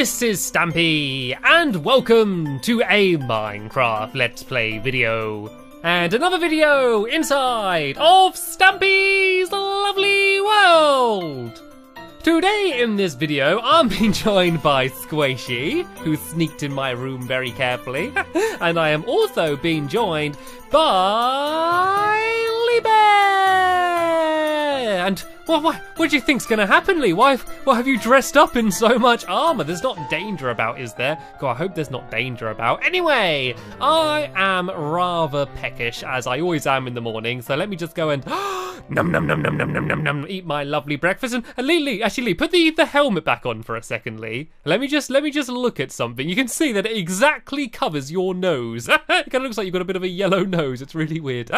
This is Stampy, and welcome to a Minecraft Let's Play video. And another video inside of Stampy's lovely world. Today in this video, I'm being joined by Squishy, who sneaked in my room very carefully. And I am also being joined by Lee Bear. And what do you think's gonna happen, Lee? Why have you dressed up in so much armor? There's not danger about, is there? God, I hope there's not danger about. Anyway, I am rather peckish, as I always am in the morning. So let me just go and num num num num num num num num eat my lovely breakfast. And Lee, put the helmet back on for a second, Lee. Let me just look at something. You can see that it exactly covers your nose. It kind of looks like you've got a bit of a yellow nose. It's really weird.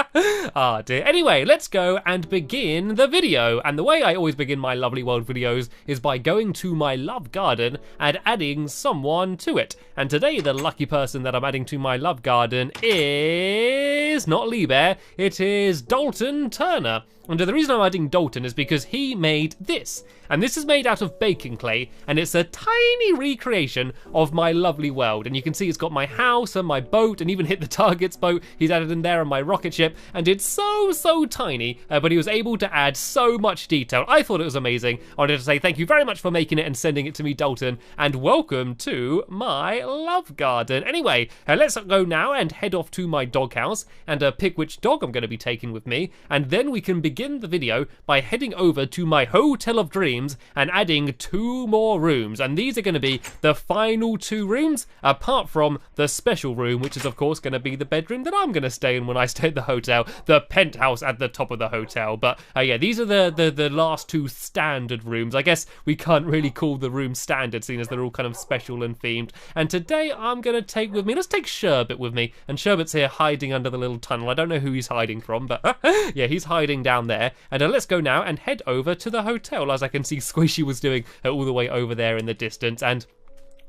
Ah dear. Anyway, let's go and begin the video. And the way I always begin my lovely world videos is by going to my love garden and adding someone to it. And today the lucky person that I'm adding to my love garden is not Lee Bear, it is Dalton Turner. And the reason I'm adding Dalton is because he made this. And this is made out of baking clay, and it's a tiny recreation of my lovely world. And you can see it's got my house and my boat, and even hit the target's boat he's added in there, and my rocket ship. And it's so tiny, but he was able to add so much detail. I thought it was amazing. I wanted to say thank you very much for making it and sending it to me, Dalton, and welcome to my love garden. Anyway, let's go now and head off to my doghouse and pick which dog I'm going to be taking with me, and then we can begin the video by heading over to my Hotel of Dreams and adding 2 more rooms. And these are going to be the final 2 rooms, apart from the special room, which is of course going to be the bedroom that I'm going to stay in when I stay at the hotel, the penthouse at the top of the hotel. But yeah, these are the last 2 standard rooms. I guess we can't really call the room standard, seeing as they're all kind of special and themed. And today I'm going to take with me, let's take Sherbet with me. And Sherbet's here hiding under the little tunnel. I don't know who he's hiding from, but yeah, he's hiding down there. And let's go now and head over to the hotel, as I can see Squishy was doing all the way over there in the distance. And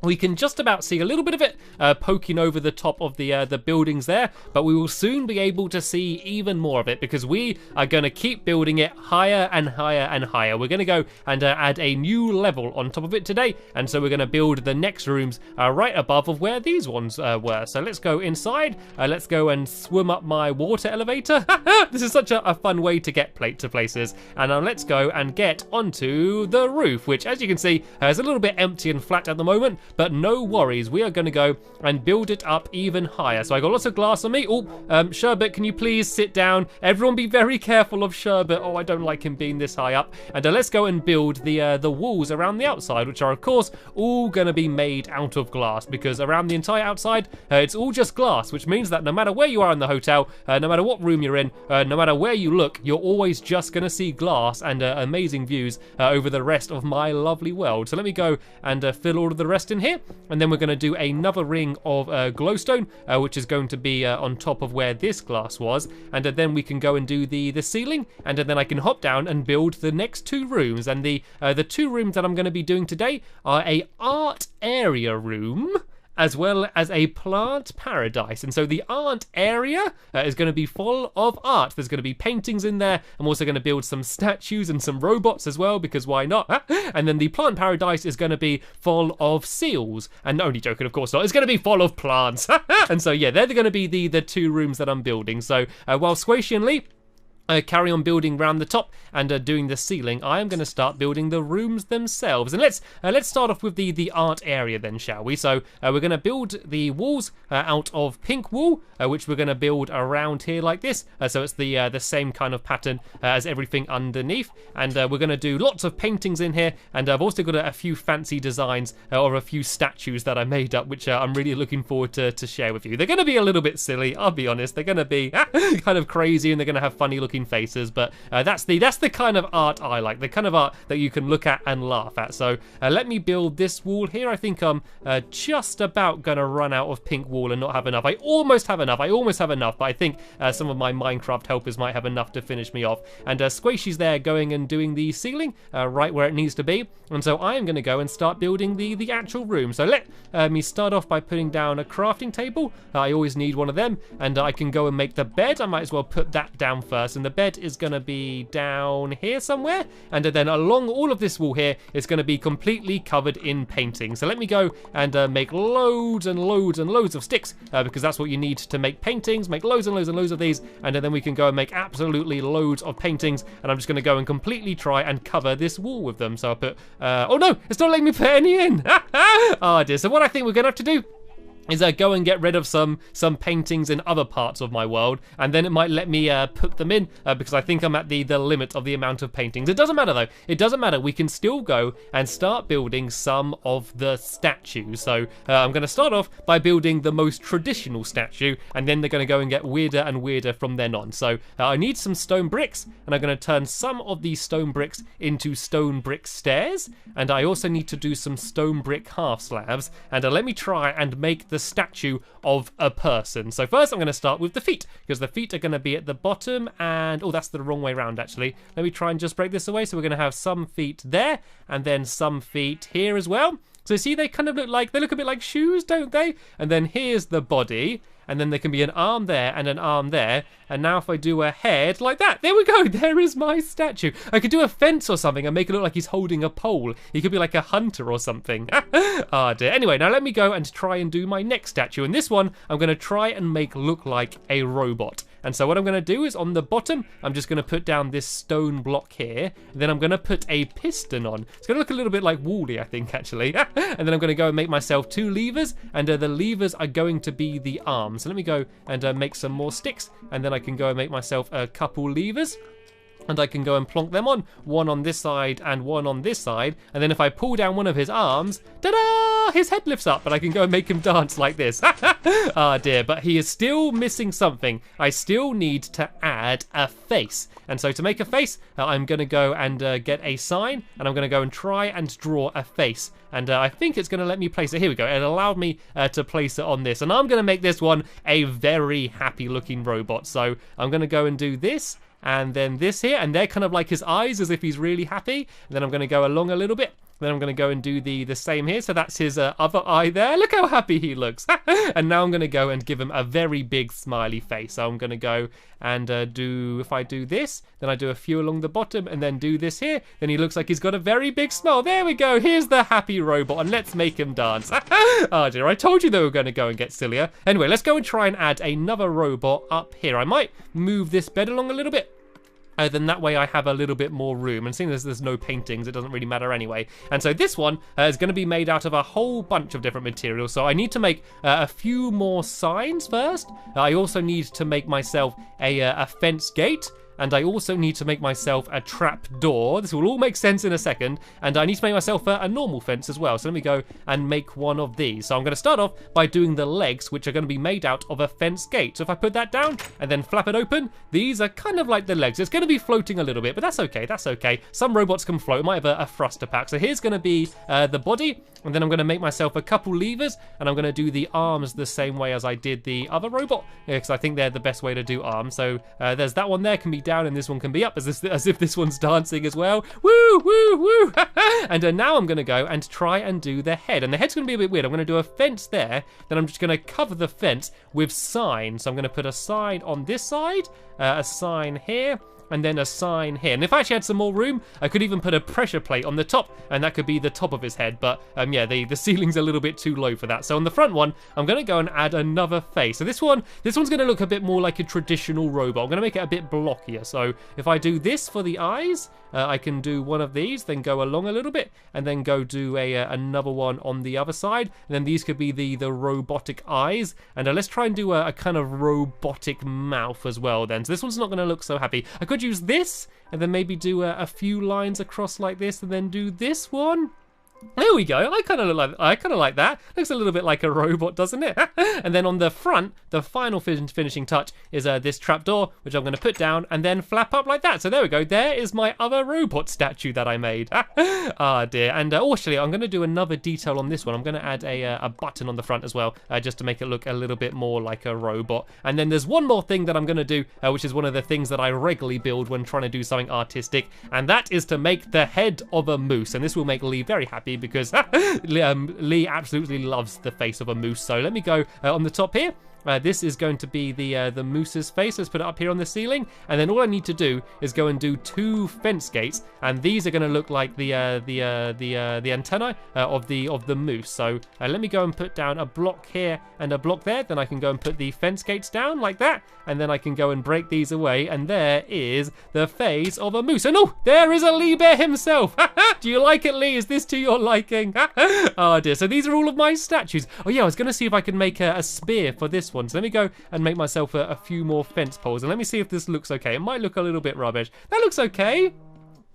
we can just about see a little bit of it poking over the top of the buildings there, but we will soon be able to see even more of it because we are going to keep building it higher and higher and higher. We're going to go and add a new level on top of it today, and so we're going to build the next rooms right above of where these ones were. So let's go inside. Let's go and swim up my water elevator. This is such a fun way to get to places. And now let's go and get onto the roof, which, as you can see, is a little bit empty and flat at the moment. But no worries, we are going to go and build it up even higher. So I got lots of glass on me. Oh, Sherbet, can you please sit down? Everyone be very careful of Sherbet. Oh, I don't like him being this high up. And let's go and build the walls around the outside, which are, of course, all going to be made out of glass, because around the entire outside, it's all just glass, which means that no matter where you are in the hotel, no matter what room you're in, no matter where you look, you're always just going to see glass and amazing views over the rest of my lovely world. So let me go and fill all of the rest in here, and then we're going to do another ring of glowstone, which is going to be on top of where this glass was, and then we can go and do the ceiling, and then I can hop down and build the next 2 rooms. And the 2 rooms that I'm going to be doing today are a art area room as well as a plant paradise. And so the art area is going to be full of art. There's going to be paintings in there. I'm also going to build some statues and some robots as well, because why not? And then the plant paradise is going to be full of seals. And only joking, of course not. It's going to be full of plants. And so yeah, they're going to be the 2 rooms that I'm building. So while Squishy and Lee carry on building around the top and doing the ceiling, I am going to start building the rooms themselves. And let's start off with the art area then, shall we? So we're going to build the walls out of pink wool, which we're going to build around here like this. So it's the same kind of pattern as everything underneath. And we're going to do lots of paintings in here. And I've also got a few fancy designs or a few statues that I made up, which I'm really looking forward to share with you. They're going to be a little bit silly, I'll be honest. They're going to be kind of crazy, and they're going to have funny looking faces, but that's the kind of art I like, the kind of art that you can look at and laugh at. So let me build this wall here. I think I'm just about gonna run out of pink wall and not have enough. I almost have enough, but I think some of my Minecraft helpers might have enough to finish me off. And Squishy's there going and doing the ceiling right where it needs to be, and so I am gonna go and start building the actual room. So let me start off by putting down a crafting table. I always need one of them, and I can go and make the bed. I might as well put that down first, and the bed is going to be down here somewhere. And then along all of this wall here, it's going to be completely covered in painting. So let me go and make loads and loads and loads of sticks, because that's what you need to make paintings. Make loads and loads and loads of these, and then we can go and make absolutely loads of paintings. And I'm just going to go and completely try and cover this wall with them. So I'll put, oh no, it's not letting me put any in. Oh dear. So what I think we're going to have to do is go and get rid of some paintings in other parts of my world, and then it might let me put them in, because I think I'm at the limit of the amount of paintings. It doesn't matter though. It doesn't matter. We can still go and start building some of the statues. So I'm going to start off by building the most traditional statue, and then they're going to go and get weirder and weirder from then on. So I need some stone bricks, and I'm going to turn some of these stone bricks into stone brick stairs, and I also need to do some stone brick half slabs, and let me try and make the statue of a person. So first I'm going to start with the feet, because the feet are going to be at the bottom, and oh, that's the wrong way around actually. Let me try and just break this away. So we're going to have some feet there, and then some feet here as well. So see, they kind of look a bit like shoes, don't they? And then here's the body, and then there can be an arm there and an arm there. And now if I do a head like that, there we go, there is my statue. I could do a fence or something and make it look like he's holding a pole. He could be like a hunter or something. Oh dear. Anyway, now let me go and try and do my next statue. And this one, I'm going to try and make look like a robot. And so what I'm going to do is on the bottom, I'm just going to put down this stone block here. And then I'm going to put a piston on. It's going to look a little bit like Wall-E, I think, actually. And then I'm going to go and make myself 2 levers. And the levers are going to be the arms. So let me go and make some more sticks. And then I can go and make myself a couple levers. And I can go and plonk them on, one on this side and one on this side. And then if I pull down one of his arms, ta-da! His head lifts up, and I can go and make him dance like this. Ah dear, but he is still missing something. I still need to add a face. And so to make a face, I'm going to go and get a sign, and I'm going to go and try and draw a face. And I think it's going to let me place it. Here we go. It allowed me to place it on this. And I'm going to make this one a very happy looking robot. So I'm going to go and do this. And then this here, and they're kind of like his eyes as if he's really happy. And then I'm going to go along a little bit. Then I'm going to go and do the same here. So that's his other eye there. Look how happy he looks. And now I'm going to go and give him a very big smiley face. So I'm going to go and if I do this, then I do a few along the bottom and then do this here. Then he looks like he's got a very big smile. There we go. Here's the happy robot, and let's make him dance. Oh dear, I told you they were going to go and get sillier. Anyway, let's go and try and add another robot up here. I might move this bed along a little bit. Then that way I have a little bit more room. And seeing as there's no paintings, it doesn't really matter anyway. And so this one is going to be made out of a whole bunch of different materials. So I need to make a few more signs first. I also need to make myself a fence gate. And I also need to make myself a trap door. This will all make sense in a second. And I need to make myself a normal fence as well. So let me go and make one of these. So I'm going to start off by doing the legs, which are going to be made out of a fence gate. So if I put that down and then flap it open, these are kind of like the legs. It's going to be floating a little bit, but that's okay. That's okay. Some robots can float. It might have a thruster pack. So here's going to be the body. And then I'm going to make myself a couple levers. And I'm going to do the arms the same way as I did the other robot. Because I think they're the best way to do arms. So there's that one there can be down, and this one can be up, as if this one's dancing as well. Woo, woo, woo. And now I'm going to go and try and do the head. And the head's going to be a bit weird. I'm going to do a fence there. Then I'm just going to cover the fence with signs. So I'm going to put a sign on this side, a sign here, and then a sign here. And if I actually had some more room, I could even put a pressure plate on the top, and that could be the top of his head. But yeah, the ceiling's a little bit too low for that. So on the front one, I'm going to go and add another face. So this one's going to look a bit more like a traditional robot. I'm going to make it a bit blockier. So if I do this for the eyes, I can do one of these, then go along a little bit, and then go do another one on the other side. And then these could be the robotic eyes. And let's try and do a kind of robotic mouth as well then. So this one's not going to look so happy. I could use this, and then maybe do a few lines across like this, and then do this one. There we go. I kind of like that. Looks a little bit like a robot, doesn't it? And then on the front, the final finishing touch is this trapdoor, which I'm going to put down and then flap up like that. So there we go. There is my other robot statue that I made. Ah dear. And actually, I'm going to do another detail on this one. I'm going to add a button on the front as well, just to make it look a little bit more like a robot. And then there's one more thing that I'm going to do, which is one of the things that I regularly build when trying to do something artistic, and that is to make the head of a moose. And this will make Lee very happy, because Lee absolutely loves the face of a moose. So let me go on the top here. This is going to be the moose's face. Let's put it up here on the ceiling, and then all I need to do is go and do 2 fence gates, and these are going to look like the antennae of the moose. So let me go and put down a block here and a block there. Then I can go and put the fence gates down like that, and then I can go and break these away, and there is the face of a moose. And oh, there is a Lee Bear himself. Do you like it, Lee? Is this to your liking? Oh dear. So these are all of my statues. Oh yeah, I was going to see if I could make a spear for this one. So let me go and make myself a few more fence poles, and let me see if this looks okay. It might look a little bit rubbish. That looks okay.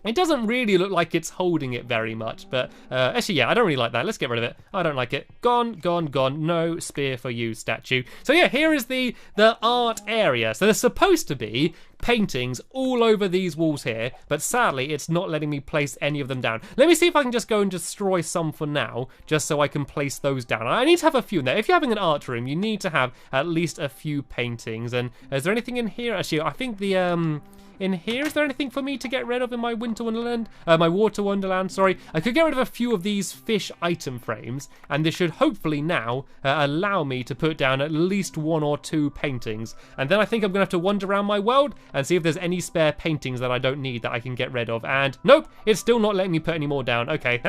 It doesn't really look like it's holding it very much, but actually, yeah, I don't really like that. Let's get rid of it. I don't like it. Gone, gone, gone. No spear for you, statue. So yeah, here is the art area. So there's supposed to be paintings all over these walls here, but sadly, it's not letting me place any of them down. Let me see if I can just go and destroy some for now, just so I can place those down. I need to have a few in there. If you're having an art room, you need to have at least a few paintings. And is there anything in here? Actually, I think in here, is there anything for me to get rid of in my winter wonderland? My water wonderland, sorry. I could get rid of a few of these fish item frames, and this should hopefully now allow me to put down at least 1 or 2 paintings. And then I think I'm gonna have to wander around my world and see if there's any spare paintings that I don't need that I can get rid of. And nope, it's still not letting me put any more down. Okay,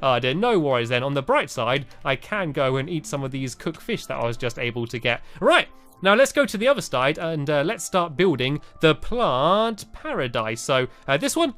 oh dear, no worries then. On the bright side, I can go and eat some of these cooked fish that I was just able to get. Right. Now let's go to the other side and let's start building the plant paradise. So this one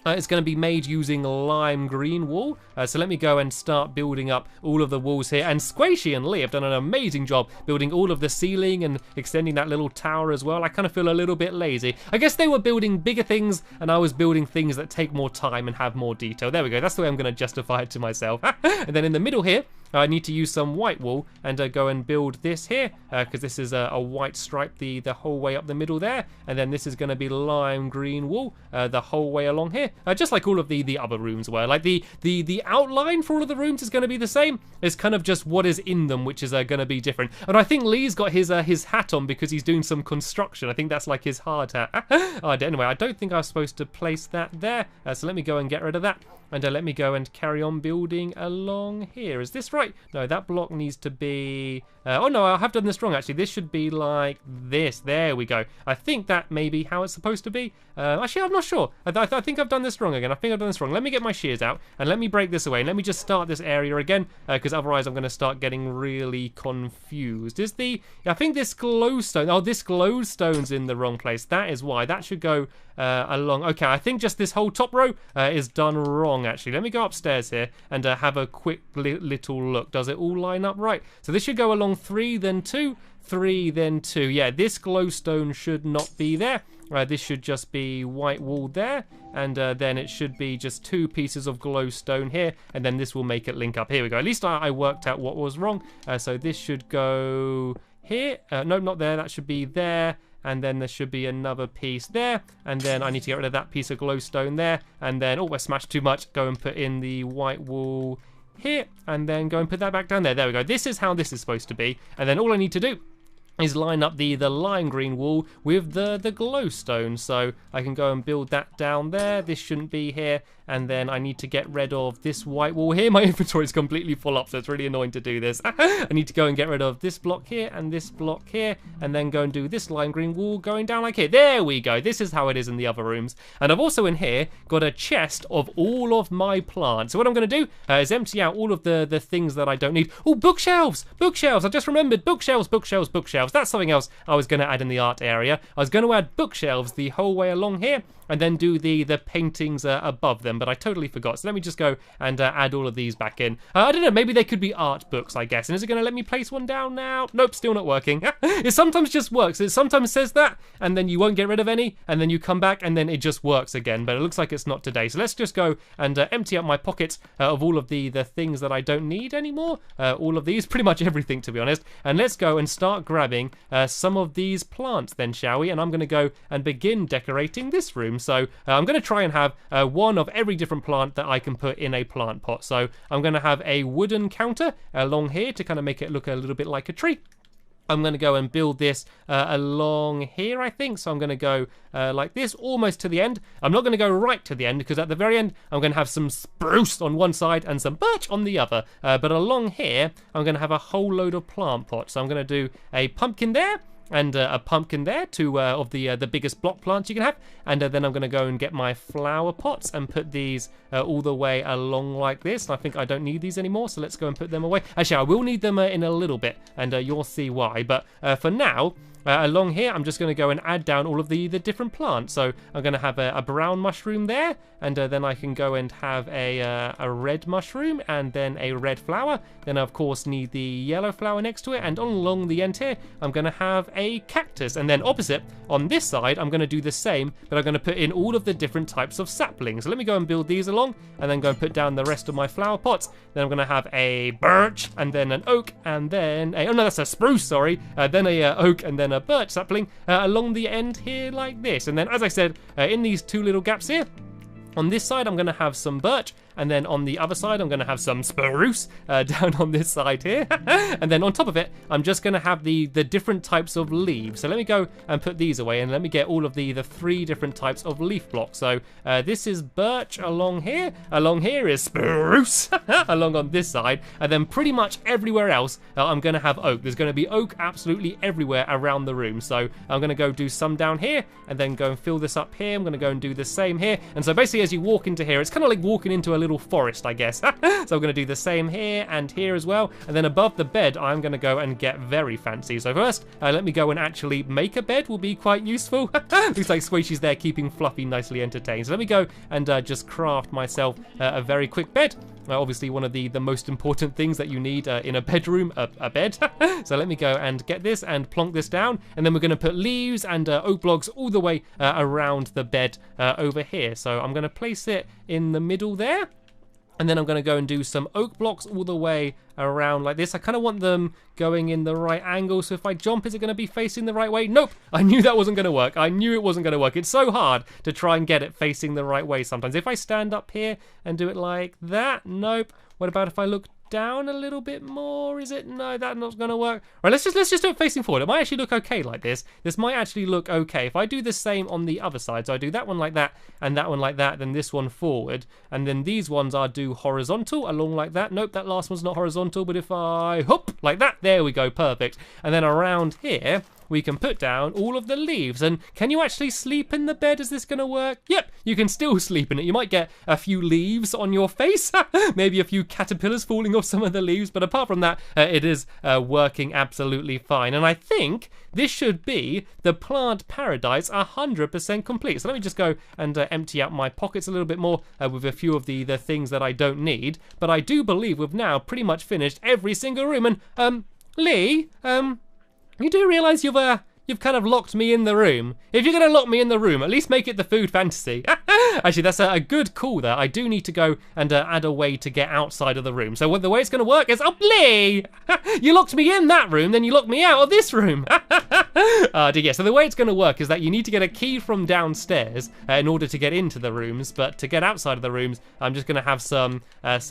is going to be made using lime green wool. So let me go and start building up all of the walls here. And Squishy and Lee have done an amazing job building all of the ceiling and extending that little tower as well. I kind of feel a little bit lazy. I guess they were building bigger things and I was building things that take more time and have more detail. There we go. That's the way I'm going to justify it to myself. And then in the middle here, I need to use some white wool and go and build this here because this is a white stripe the whole way up the middle there, and then this is going to be lime green wool the whole way along here, just like all of the other rooms were. Like the outline for all of the rooms is going to be the same. It's kind of just what is in them which is going to be different. And I think Lee's got his hat on because he's doing some construction. I think that's like his hard hat. Oh, anyway, I don't think I was supposed to place that there, so let me go and get rid of that. And let me go and carry on building along here. Is this right? No, that block needs to be... oh no, I have done this wrong actually. This should be like this. There we go. I think that may be how it's supposed to be. Actually, I'm not sure. I think I've done this wrong again. I think I've done this wrong. Let me get my shears out and let me break this away. And let me just start this area again because otherwise I'm going to start getting really confused. Is I think this glowstone... Oh, this glowstone's in the wrong place. That is why. That should go along... Okay, I think just this whole top row is done wrong actually. Let me go upstairs here and have a quick little look. Does it all line up right? So this should go along 3, then 2, 3, then 2. Yeah, this glowstone should not be there. This should just be white wool there, and then it should be just 2 pieces of glowstone here, and then this will make it link up. Here we go. At least I worked out what was wrong. So this should go here. No, not there. That should be there. And then there should be another piece there. And then I need to get rid of that piece of glowstone there. And then, oh, I smashed too much. Go and put in the white wool here. And then go and put that back down there. There we go. This is how this is supposed to be. And then all I need to do is line up the lime green wool with the glowstone. So I can go and build that down there. This shouldn't be here. And then I need to get rid of this white wool here. My inventory is completely full up, so it's really annoying to do this. I need to go and get rid of this block here and this block here, and then go and do this lime green wool going down like here. There we go. This is how it is in the other rooms. And I've also in here got a chest of all of my plants. So what I'm going to do is empty out all of the things that I don't need. Oh, bookshelves! Bookshelves! I just remembered. Bookshelves, bookshelves, bookshelves. That's something else I was going to add in the art area. I was going to add bookshelves the whole way along here, and then do the paintings above them, but I totally forgot. So let me just go and add all of these back in. I don't know, maybe they could be art books, I guess. And is it going to let me place one down now? Nope, still not working. It sometimes just works. It sometimes says that, and then you won't get rid of any, and then you come back, and then it just works again. But it looks like it's not today. So let's just go and empty out my pockets of all of the things that I don't need anymore. All of these, pretty much everything, to be honest. And let's go and start grabbing some of these plants then, shall we? And I'm going to go and begin decorating this room. So I'm going to try and have one of every different plant that I can put in a plant pot. So I'm going to have a wooden counter along here to kind of make it look a little bit like a tree. I'm going to go and build this along here, I think. So I'm going to go like this, almost to the end. I'm not going to go right to the end, because at the very end, I'm going to have some spruce on one side and some birch on the other. But along here, I'm going to have a whole load of plant pots. So I'm going to do a pumpkin there, and a pumpkin there, two of the biggest block plants you can have, and then I'm going to go and get my flower pots and put these all the way along like this. And I think I don't need these anymore, so let's go and put them away. Actually, I will need them in a little bit, and you'll see why. But for now, along here, I'm just going to go and add down all of the different plants. So I'm going to have a brown mushroom there, and then I can go and have a red mushroom, and then a red flower. Then I, of course, need the yellow flower next to it, and along the end here, I'm going to have a cactus. And then opposite, on this side, I'm going to do the same, but I'm going to put in all of the different types of saplings. So let me go and build these along, and then go and put down the rest of my flower pots. Then I'm going to have a birch, and then an oak, and then a, oh no, that's a spruce, sorry. Then a oak, and then a birch sapling along the end here like this. And then, as I said, in these two little gaps here, on this side, I'm going to have some birch, and then on the other side, I'm going to have some spruce down on this side here. And then on top of it, I'm just going to have the different types of leaves. So let me go and put these away, and let me get all of the three different types of leaf blocks. So this is birch along here. Along here is spruce along on this side. And then pretty much everywhere else, I'm going to have oak. There's going to be oak absolutely everywhere around the room. So I'm going to go do some down here, and then go and fill this up here. I'm going to go and do the same here. And so basically, as you walk into here, it's kind of like walking into a little forest, I guess. So I'm going to do the same here and here as well. And then above the bed, I'm going to go and get very fancy. So first, let me go and actually make a bed. Will be quite useful. Looks like Squishy's there keeping Fluffy nicely entertained. So let me go and just craft myself a very quick bed. Obviously, one of the most important things that you need in a bedroom, a bed. So let me go and get this and plonk this down. And then we're going to put leaves and oak blocks all the way around the bed over here. So I'm going to place it in the middle there. And then I'm going to go and do some oak blocks all the way around like this. I kind of want them going in the right angle. So if I jump, is it going to be facing the right way? Nope. I knew that wasn't going to work. I knew it wasn't going to work. It's so hard to try and get it facing the right way sometimes. If I stand up here and do it like that, nope. What about if I look down a little bit more? Is it? No, that's not going to work. Right, let's just do it facing forward. It might actually look okay like this. This might actually look okay. If I do the same on the other side, so I do that one like that and that one like that, then this one forward, and then these ones I do horizontal along like that. Nope, that last one's not horizontal, but if I hop like that, there we go, perfect. And then around here, we can put down all of the leaves. And can you actually sleep in the bed? Is this going to work? Yep, you can still sleep in it. You might get a few leaves on your face, maybe a few caterpillars falling off some of the leaves, but apart from that, it is working absolutely fine. And I think this should be the plant paradise 100% complete. So let me just go and empty out my pockets a little bit more with a few of the things that I don't need. But I do believe we've now pretty much finished every single room. And Lee, you do realise you've kind of locked me in the room. If you're going to lock me in the room, at least make it the food fantasy. Actually, that's a good call there. I do need to go and add a way to get outside of the room. So the way it's going to work is, oh, Lee! You locked me in that room, then you locked me out of this room. Yeah, so the way it's going to work is that you need to get a key from downstairs in order to get into the rooms. But to get outside of the rooms, I'm just going to have some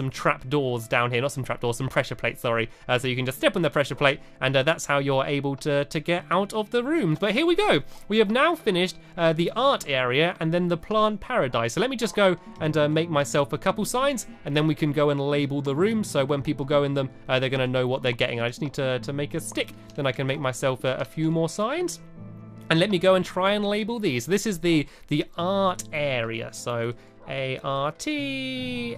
trap doors down here. Not some trap doors, some pressure plates, sorry. So you can just step on the pressure plate, and that's how you're able to get out of the rooms. But here we go. We have now finished the art area and then the plant paradise. So let me just go and make myself a couple signs, and then we can go and label the rooms. So when people go in them, they're going to know what they're getting. I just need to make a stick. Then I can make myself a few more signs. And let me go and try and label these. This is the art area. So ART area.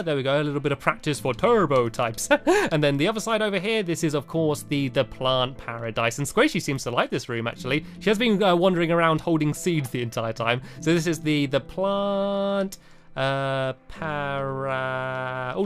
There we go. A little bit of practice for turbo types. And then the other side over here, this is of course the plant paradise. And Squishy seems to like this room actually. She has been wandering around holding seeds the entire time. So this is the plant oh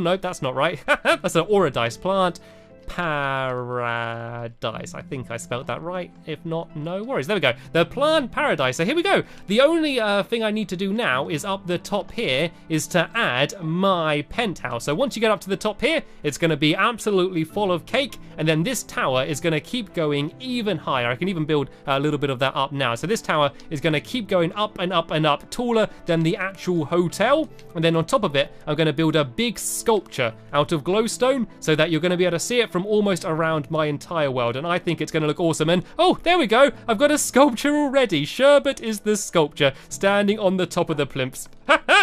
no, that's not right. That's an Auradise plant paradise. I think I spelled that right. If not, no worries. There we go. The plant paradise. So here we go. The only thing I need to do now is up the top here is to add my penthouse. So once you get up to the top here, it's going to be absolutely full of cake. And then this tower is going to keep going even higher. I can even build a little bit of that up now. So this tower is going to keep going up and up and up, taller than the actual hotel. And then on top of it, I'm going to build a big sculpture out of glowstone so that you're going to be able to see it from almost around my entire world, and I think it's going to look awesome. And oh, there we go. I've got a sculpture already. Sherbet is the sculpture standing on the top of the plimps.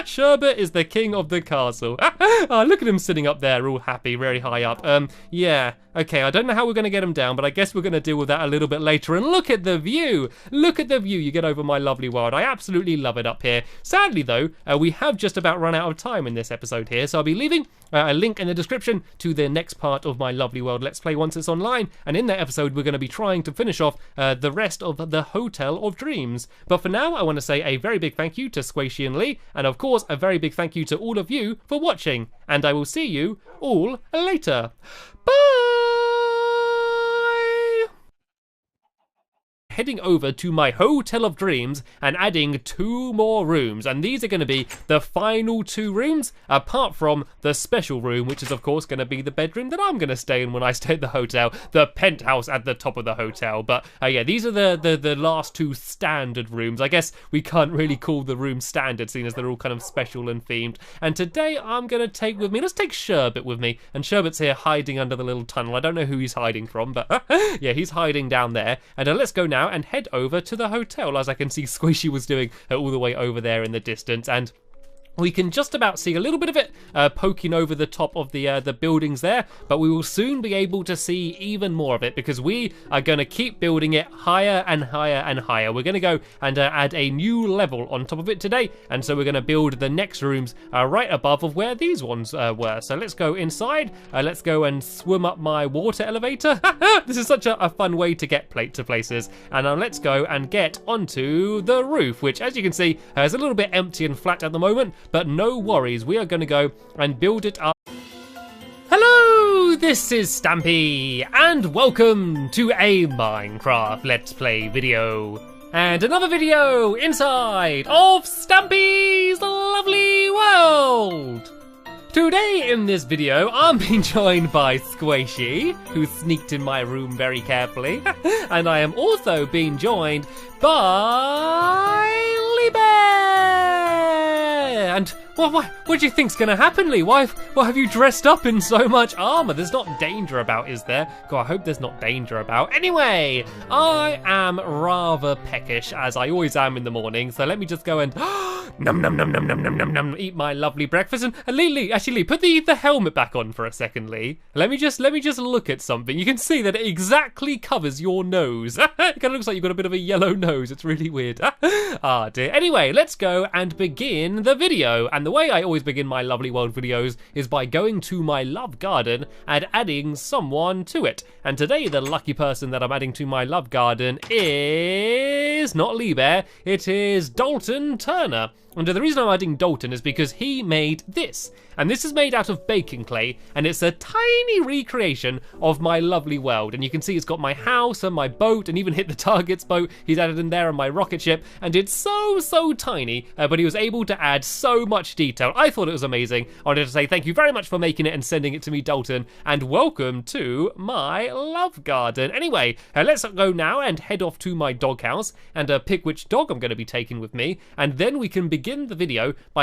Sherbet is the king of the castle. Oh, look at him sitting up there, all happy, very high up. Yeah. Okay, I don't know how we're going to get him down, but I guess we're going to deal with that a little bit later. And look at the view. Look at the view you get over my lovely world. I absolutely love it up here. Sadly, though, we have just about run out of time in this episode here, so I'll be leaving a link in the description to the next part of my lovely world Let's Play once it's online. And in that episode, we're going to be trying to finish off the rest of the Hotel of Dreams. But for now, I want to say a very big thank you to Squashy and Lee, and of course, a very big thank you to all of you for watching. And I will see you all later. Bye! Heading over to my Hotel of Dreams and adding 2 more rooms, and these are going to be the final 2 rooms apart from the special room, which is of course going to be the bedroom that I'm going to stay in when I stay at the hotel, the penthouse at the top of the hotel. But yeah, these are the last 2 standard rooms. I guess we can't really call the rooms standard, seeing as they're all kind of special and themed. And today I'm going to take with me, let's take Sherbet with me, and Sherbet's here hiding under the little tunnel. I don't know who he's hiding from, but yeah, he's hiding down there. And let's go now and head over to the hotel, as I can see Squishy was doing all the way over there in the distance. And we can just about see a little bit of it poking over the top of the buildings there, but we will soon be able to see even more of it because we are going to keep building it higher and higher and higher. We're going to go and add a new level on top of it today, and so we're going to build the next rooms right above of where these ones were. So let's go inside. Let's go and swim up my water elevator. This is such a fun way to get to places. And now let's go and get onto the roof, which, as you can see, is a little bit empty and flat at the moment. But no worries, we are going to go and build it up. Hello, this is Stampy, and welcome to a Minecraft Let's Play video. And another video inside of Stampy's lovely world. Today in this video, I'm being joined by Squashy, who sneaked in my room very carefully. And I am also being joined by Lee Bear. And what do you think's gonna happen, Lee? Why have you dressed up in so much armor? There's not danger about, is there? God, I hope there's not danger about. Anyway, I am rather peckish, as I always am in the morning. So let me just go and num num num num num num num num eat my lovely breakfast. And Lee, put the helmet back on for a second, Lee. Let me just look at something. You can see that it exactly covers your nose. It kind of looks like you've got a bit of a yellow nose. It's really weird. Ah dear. Anyway, let's go and begin the video. And the way I always begin my lovely world videos is by going to my love garden and adding someone to it. And today the lucky person that I'm adding to my love garden is not Lee Bear, it is Dalton Turner. And the reason I'm adding Dalton is because he made this. And this is made out of baking clay, and it's a tiny recreation of my lovely world. And you can see it's got my house and my boat, and even hit the target's boat he's added in there, and my rocket ship. And it's so tiny, but he was able to add so much detail. I thought it was amazing. I wanted to say thank you very much for making it and sending it to me, Dalton, and welcome to my love garden. Anyway, let's go now and head off to my doghouse and pick which dog I'm going to be taking with me, and then we can begin the video by